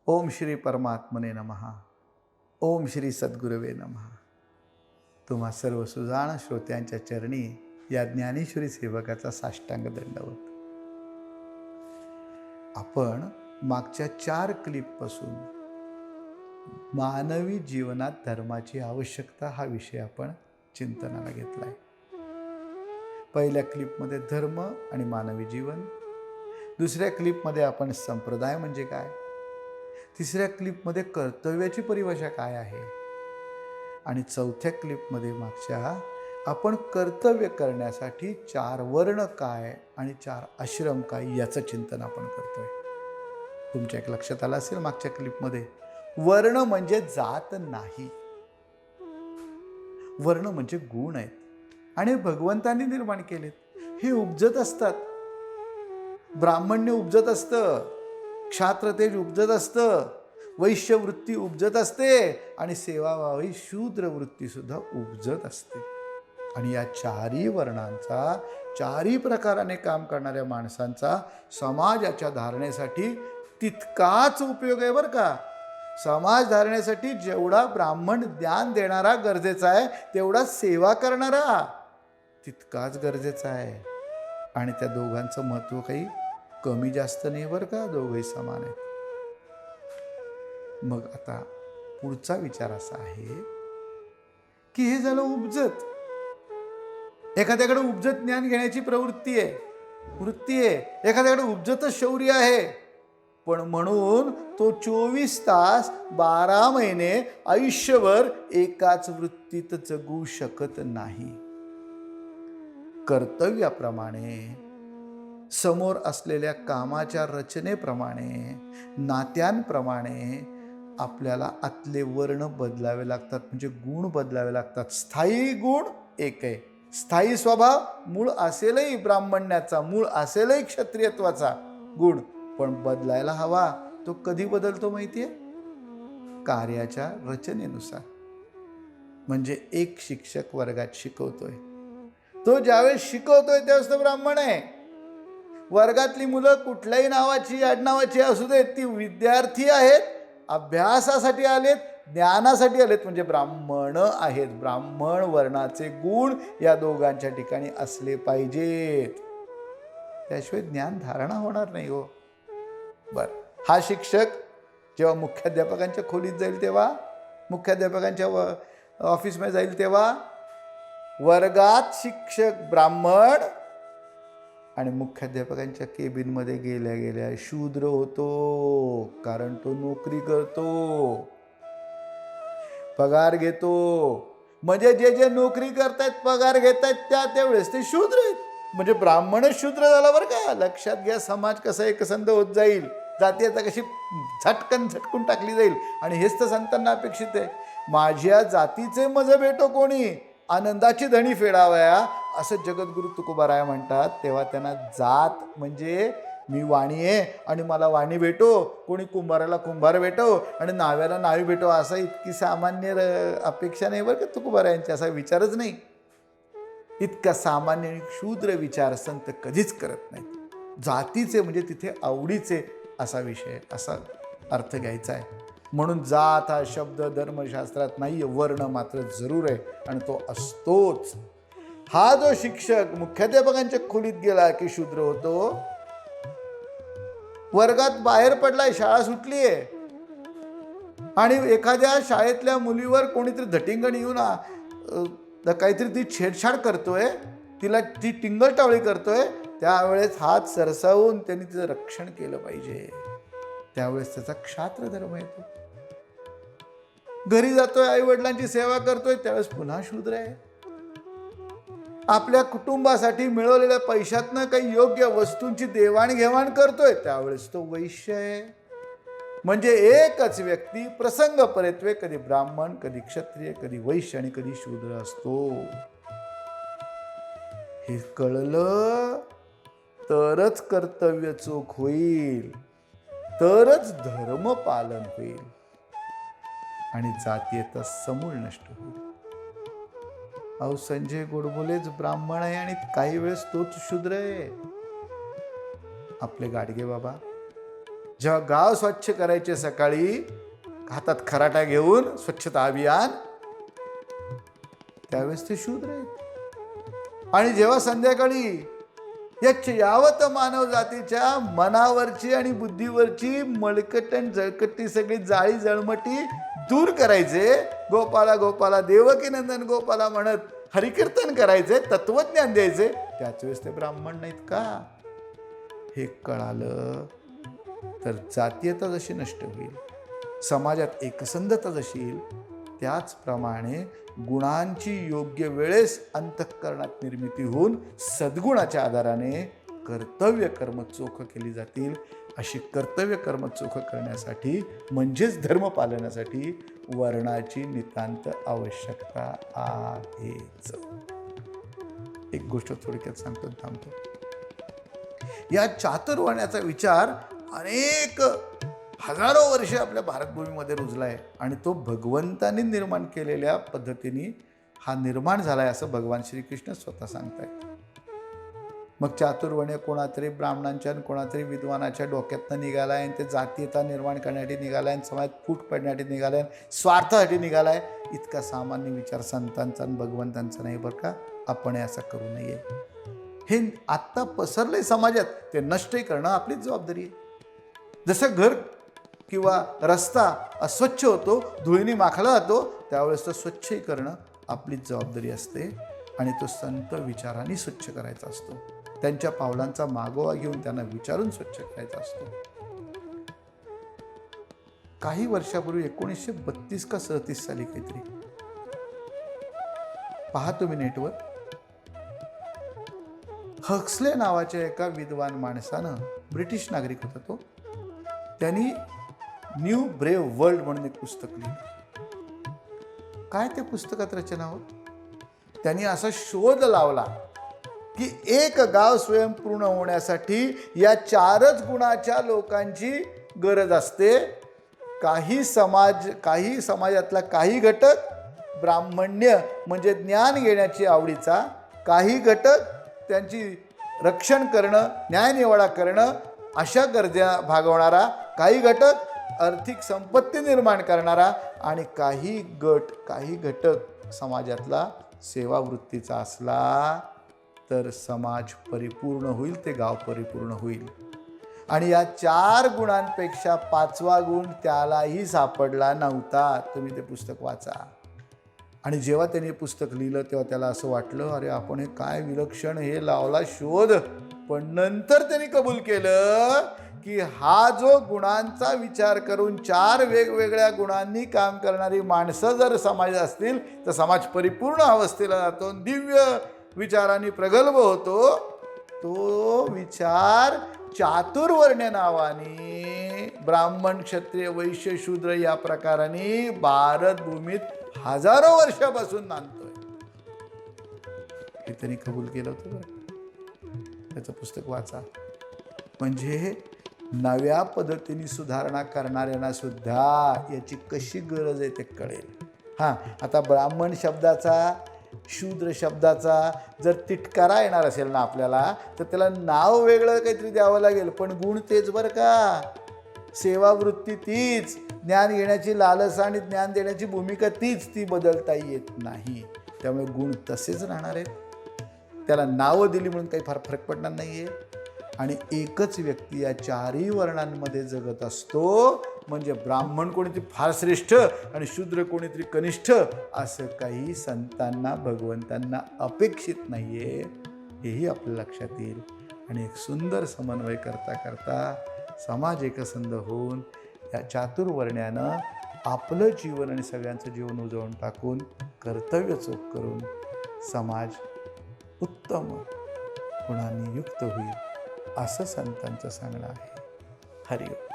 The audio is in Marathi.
ओम श्री परमात्मने नमः. ओम श्री सद्गुरवे नमः. तुम्हा सर्व सुजाण श्रोत्यांच्या चरणी या ज्ञानेश्वरी सेवकाचा साष्टांग दंडवत. आपण मागच्या 4 क्लिपपासून मानवी जीवनात धर्माची आवश्यकता हा विषय आपण चिंतनाला घेतलाय. पहिल्या क्लिपमध्ये धर्म आणि मानवी जीवन, दुसऱ्या क्लिपमध्ये आपण संप्रदाय म्हणजे काय, तिसऱ्या क्लिपमध्ये कर्तव्याची परिभाषा काय आहे, आणि चौथ्या क्लिपमध्ये मागच्या आपण कर्तव्य करण्यासाठी 4 वर्ण काय आणि 4 आश्रम काय याचं चिंतन आपण करतोय. तुमच्या एक लक्षात आलं असेल मागच्या क्लिपमध्ये वर्ण म्हणजे जात नाही, वर्ण म्हणजे गुण आहेत आणि भगवंतांनी निर्माण केलेत. हे उपजत असतात. ब्राह्मण्य उपजत असतं, क्षात्रतेज उपजत असतं, वैश्य वृत्ती उपजत असते आणि सेवाभावी शूद्र वृत्ती सुद्धा उपजत असते. आणि या 4ही वर्णांचा 4ही प्रकाराने काम करणाऱ्या माणसांचा समाजाच्या धारणेसाठी तितकाच उपयोग आहे बरं का. समाज धारणेसाठी जेवढा ब्राह्मण ज्ञान देणारा गरजेचा आहे तेवढा सेवा करणारा तितकाच गरजेचा आहे. आणि त्या दोघांचं महत्त्व काही कमी जास्त नाही बरं का, दोघंही समान आहेत. मग आता पुढचा विचार असा आहे की हे झालं उपजत. एखाद्याकडे उपजत ज्ञान घेण्याची वृत्ती आहे, एखाद्याकडे उपजतच शौर्य आहे, पण म्हणून तो 24 तास 12 महिने आयुष्यभर एकाच वृत्तीत जगू शकत नाही. कर्तव्याप्रमाणे, समोर असलेल्या कामाच्या रचनेप्रमाणे, नात्यांप्रमाणे आपल्याला आतले वर्ण बदलावे लागतात, म्हणजे गुण बदलावे लागतात. स्थायी गुण एक आहे, स्थायी स्वभाव मूळ असेलही ब्राह्मण्याचा, मूळ असेलही क्षत्रियत्वाचा गुण, पण बदलायला हवा. तो कधी बदलतो माहितीये? कार्याच्या रचनेनुसार. म्हणजे एक शिक्षक वर्गात शिकवतोय, तो ज्यावेळेस शिकवतोय त्यावेळेस तो ब्राह्मण आहे. वर्गातली मुलं कुठल्याही नावाची आडनावाची असू देत, ती विद्यार्थी आहेत, अभ्यासासाठी आलेत, ज्ञानासाठी आलेत, म्हणजे ब्राह्मण आहेत. ब्राह्मण वर्णाचे गुण या दोघांच्या ठिकाणी असले पाहिजेत, त्याशिवाय ज्ञान धारणा होणार नाही हो. बर, हा शिक्षक जेव्हा मुख्याध्यापकांच्या खोलीत जाईल तेव्हा, मुख्याध्यापकांच्या ऑफिसमध्ये जाईल तेव्हा वर्गात शिक्षक ब्राह्मण आणि मुख्याध्यापकांच्या केबिनमध्ये गेल्या गेल्या शूद्र होतो. कारण तो नोकरी करतो, पगार घेतो. म्हणजे जे नोकरी करतायत, पगार घेतायत, त्यावेळेस ते शूद्र आहेत. म्हणजे ब्राह्मणच शूद्र झाला बरं का. लक्षात घ्या, समाज कसा एकसंध होत जाईल, जाती आता कशी झटकून टाकली जाईल. आणि हेच तर संतांना अपेक्षित आहे. माझ्या जातीचे मज भेटो कोणी, आनंदाची धणी फेडावया, असं जगद्गुरु तुकोबाराय म्हणतात. तेव्हा त्यांना जात म्हणजे मी वाणी आहे आणि मला वाणी भेटो, कोणी कुंभाराला कुंभार भेटो आणि नाव्याला नावी भेटो, असा इतकी सामान्य अपेक्षा नाही बरं का तुकोबारायांची. असा विचारच नाही. इतका सामान्य शूद्र विचार संत कधीच करत नाहीत. जातीचे म्हणजे तिथे आवडीचे असा विषय, असा अर्थ घ्यायचा आहे. म्हणून जात हा शब्द धर्मशास्त्रात नाही, वर्ण मात्र जरूर आहे आणि तो असतोच. हा जो शिक्षक मुख्याध्यापकांच्या खोलीत गेला की शूद्र होतो. वर्गात बाहेर पडलाय, शाळा सुटलीये आणि एखाद्या शाळेतल्या मुलीवर कोणीतरी धटिंगण येऊन काहीतरी ती छेडछाड करतोय, तिला ती टिंगलटावळी करतोय, त्यावेळेस हात सरसावून त्यांनी तिचं रक्षण केलं पाहिजे. त्यावेळेस त्याचा क्षात्र धर्म येतो. घरी जातोय, आई वडिलांची सेवा करतोय, त्यावेळेस पुन्हा शूद्र आहे. आपल्या कुटुंबासाठी मिळवलेल्या पैशातनं काही योग्य वस्तूंची देवाणघेवाण करतोय, त्यावेळेस तो वैश्य आहे. म्हणजे एकच व्यक्ती प्रसंग परत्वे कधी ब्राह्मण, कधी क्षत्रिय, कधी वैश्य आणि कधी शूद्र असतो. हे कळलं तरच कर्तव्य चोख होईल, तरच धर्म पालन होईल आणि जातीयता समूळ नष्ट होईल. अहो, संजय गोडबोलेच ब्राह्मण आहे आणि काही वेळेस तोच शूद्र आहे. आपले गाडगे बाबा जेव्हा गाव स्वच्छ करायचे सकाळी हातात खराटा घेऊन स्वच्छता अभियान, त्यावेळेस ते शूद्र आहेत. आणि जेव्हा संध्याकाळी यावत मानव जातीच्या मनावरची आणि बुद्धीवरची मळकटण जळकटी सगळी जाळी जळमटी दूर करायचे, गोपाला गोपाला देवकी नंदन गोपाला म्हणत हरिकीर्तन करायचे, तत्वज्ञान द्यायचे, त्याच वेळेस ते ब्राह्मण नाहीत का? हे कळालं तर जातीयता जशी नष्ट होईल, समाजात एकसंधता जशी येईल, त्याचप्रमाणे गुणांची योग्य वेळेस अंतःकरणात निर्मिती होऊन सद्गुणाच्या आधाराने कर्तव्य कर्म चोख केली जातील. अशी कर्तव्य कर्म चोख करण्यासाठी म्हणजेच धर्म पालनासाठी वर्णाची नितांत आवश्यकता आहेच. एक गोष्ट थोडक्यात सांगतो, थांबतो. या चातुर्वर्ण्याचा विचार अनेक हजारो वर्ष आपल्या भारतभूमीमध्ये रुजला आहे आणि तो भगवंतांनी निर्माण केलेल्या पद्धतीने हा निर्माण झाला आहे असं भगवान श्रीकृष्ण स्वतः सांगतायत. मग चातुर्वर्ण्य कोणातरी ब्राह्मणांच्या आणि कोणातरी विद्वानाच्या डोक्यातनं निघालाय आणि ते जातीयता निर्माण करण्यासाठी निघालाय आणि समाजात फूट पडण्यासाठी निघालाय, स्वार्थासाठी निघालाय. इतका सामान्य विचार संतांचा आणि भगवंतांचा नाही बरं का. आपण असं करू नये. हे आत्ता पसरलंय समाजात, ते नष्टही करणं आपलीच जबाबदारी आहे. जसं घर किंवा रस्ता अस्वच्छ होतो, धुळीने माखला जातो, त्यावेळेस तो स्वच्छही करणं आपलीच जबाबदारी असते आणि तो संत विचारांनी स्वच्छ करायचा असतो. त्यांच्या पावलांचा मागोवा घेऊन त्यांना विचारून स्वच्छ करायचा असतो. काही वर्षापूर्वी 1932 का 37 साली काहीतरी पहा तुम्ही नेटवर, हक्सले नावाच्या एका विद्वान माणसानं, ब्रिटिश नागरिक होता तो, त्यांनी न्यू ब्रेव वर्ल्ड म्हणून एक पुस्तक लिहिलं. काय त्या पुस्तकात रचना होत? त्यांनी असा शोध लावला की एक गाव स्वयंपूर्ण होण्यासाठी या 4च गुणाच्या लोकांची गरज असते. काही समाजातला काही घटक ब्राह्मण्य म्हणजे ज्ञान घेण्याची आवडीचा, काही घटक त्यांची रक्षण करणं, न्यायनिवाडा करणं अशा गरजा भागवणारा, काही घटक आर्थिक संपत्ती निर्माण करणारा आणि काही घटक समाजातला सेवावृत्तीचा असला तर समाज परिपूर्ण होईल, ते गाव परिपूर्ण होईल. आणि या 4 गुणांपेक्षा 5वा गुण त्यालाही सापडला नव्हता. तुम्ही ते पुस्तक वाचा. आणि जेव्हा त्यांनी पुस्तक लिहिलं तेव्हा त्याला असं वाटलं, अरे आपण हे काय विलक्षण हे लावला शोध. पण नंतर त्यांनी कबूल केलं की हा जो गुणांचा विचार करून 4 वेगवेगळ्या गुणांनी काम करणारी माणसं जर समाजात असतील तर समाज परिपूर्ण अवस्थेला जातो, दिव्य विचारांनी प्रगल्भ होतो. तो विचार चातुर्वर्ण्य नावाने ब्राह्मण क्षत्रिय वैश्य शूद्र या प्रकाराने भारतभूमीत हजारो वर्षापासून नांदतोय. हे त्यांनी कबूल केलं होतं. त्याचं पुस्तक वाचा. म्हणजे नव्या पद्धतीने सुधारणा करणाऱ्यांना सुद्धा याची कशी गरज आहे ते कळेल. आता ब्राह्मण शब्दाचा, शूद्र शब्दाचा जर तिटकारा येणार असेल ना आपल्याला, तर त्याला नाव वेगळं काहीतरी द्यावं लागेल, पण गुण तेच बरं का. सेवावृत्ती तीच, ज्ञान घेण्याची लालसा आणि ज्ञान देण्याची भूमिका तीच, ती बदलता येत नाही. त्यामुळे गुण तसेच राहणार आहेत. त्याला नावं दिली म्हणून काही फार फरक पडणार नाही आहे. आणि एकच व्यक्ती या 4ही वर्णांमध्ये जगत असतो. म्हणजे ब्राह्मण कोणीतरी फार श्रेष्ठ आणि शूद्र कोणीतरी कनिष्ठ असं काही संतांना भगवंतांना अपेक्षित नाही आहे, हेही आपल्या लक्षात येईल. आणि एक सुंदर समन्वय करता करता समाज एकसंध होऊन या चातुर्वर्ण्यानं आपलं जीवन आणि सगळ्यांचं जीवन उजळून टाकून कर्तव्य चोख करून समाज उत्तम गुणांनी युक्त होईल असं संतांचं सांगणं आहे. हरिओम.